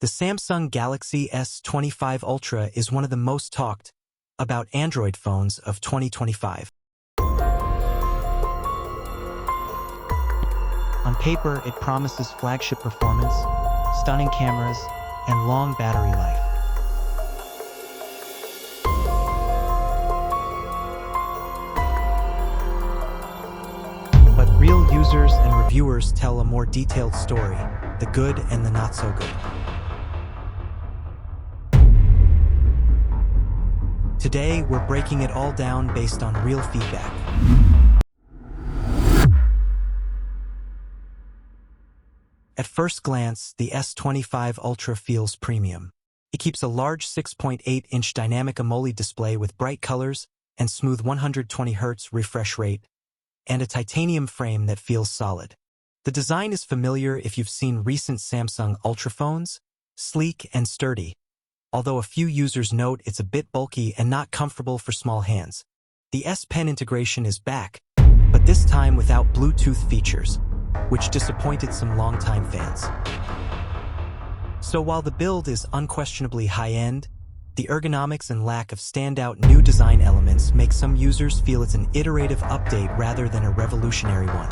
The Samsung Galaxy S25 Ultra is one of the most talked about Android phones of 2025. On paper, it promises flagship performance, stunning cameras, and long battery life. But real users and reviewers tell a more detailed story, the good and the not so good. Today, we're breaking it all down based on real feedback. At first glance, the S25 Ultra feels premium. It keeps a large 6.8-inch dynamic AMOLED display with bright colors and smooth 120Hz refresh rate, and a titanium frame that feels solid. The design is familiar if you've seen recent Samsung Ultra phones, sleek and sturdy. Although a few users note it's a bit bulky and not comfortable for small hands. The S Pen integration is back, but this time without Bluetooth features, which disappointed some longtime fans. So while the build is unquestionably high-end, the ergonomics and lack of standout new design elements make some users feel it's an iterative update rather than a revolutionary one.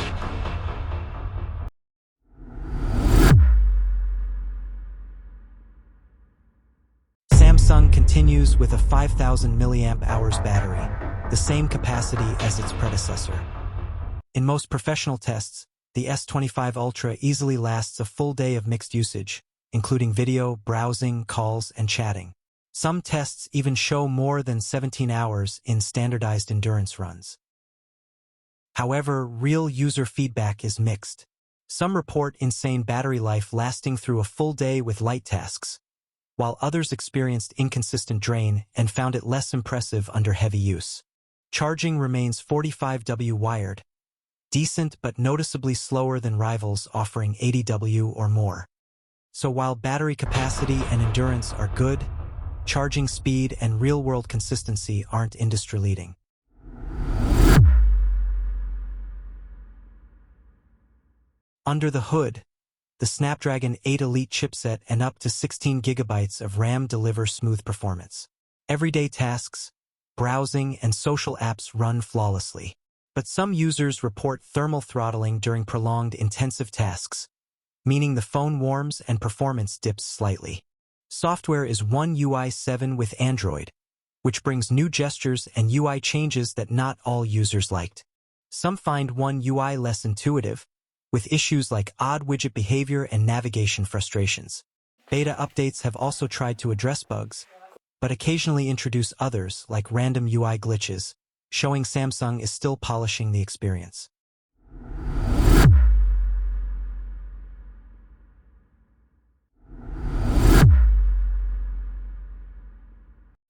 Samsung continues with a 5,000 mAh battery, the same capacity as its predecessor. In most professional tests, the S25 Ultra easily lasts a full day of mixed usage, including video, browsing, calls, and chatting. Some tests even show more than 17 hours in standardized endurance runs. However, real user feedback is mixed. Some report insane battery life lasting through a full day with light tasks, while others experienced inconsistent drain and found it less impressive under heavy use. Charging remains 45W wired, decent but noticeably slower than rivals offering 80W or more. So while battery capacity and endurance are good, charging speed and real-world consistency aren't industry-leading. Under the hood, the Snapdragon 8 Elite chipset and up to 16GB of RAM deliver smooth performance. Everyday tasks, browsing, and social apps run flawlessly. But some users report thermal throttling during prolonged intensive tasks, meaning the phone warms and performance dips slightly. Software is One UI 7 with Android, which brings new gestures and UI changes that not all users liked. Some find One UI less intuitive, with issues like odd widget behavior and navigation frustrations. Beta updates have also tried to address bugs, but occasionally introduce others like random UI glitches, showing Samsung is still polishing the experience.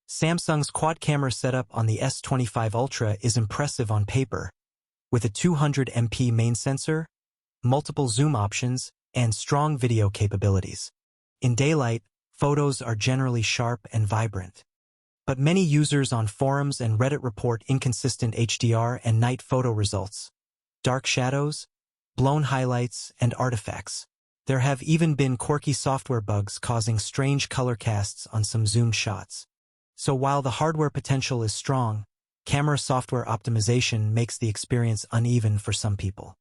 Samsung's quad-camera setup on the S25 Ultra is impressive on paper, with a 200MP main sensor, multiple zoom options, and strong video capabilities. In daylight, photos are generally sharp and vibrant. But many users on forums and Reddit report inconsistent HDR and night photo results, dark shadows, blown highlights, and artifacts. There have even been quirky software bugs causing strange color casts on some zoomed shots. So while the hardware potential is strong, camera software optimization makes the experience uneven for some people.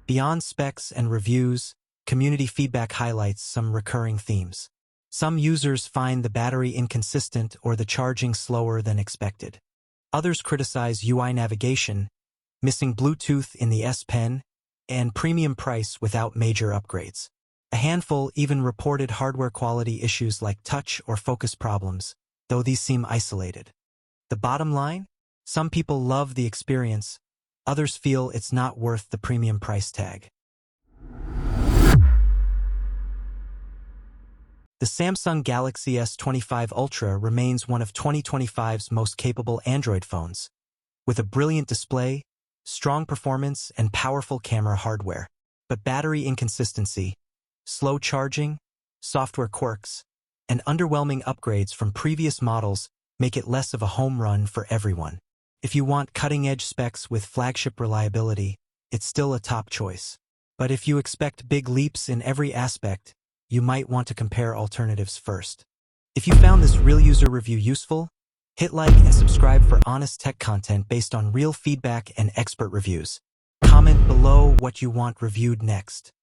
Beyond specs and reviews, community feedback highlights some recurring themes. Some users find the battery inconsistent or the charging slower than expected. Others criticize UI navigation, missing Bluetooth in the S Pen, and premium price without major upgrades. A handful even reported hardware quality issues like touch or focus problems, though these seem isolated. The bottom line? Some people love the experience, others feel it's not worth the premium price tag. The Samsung Galaxy S25 Ultra remains one of 2025's most capable Android phones, with a brilliant display, strong performance, and powerful camera hardware. But battery inconsistency, slow charging, software quirks, and underwhelming upgrades from previous models make it less of a home run for everyone. If you want cutting-edge specs with flagship reliability, it's still a top choice. But if you expect big leaps in every aspect, you might want to compare alternatives first. If you found this real user review useful, hit like and subscribe for honest tech content based on real feedback and expert reviews. Comment below what you want reviewed next.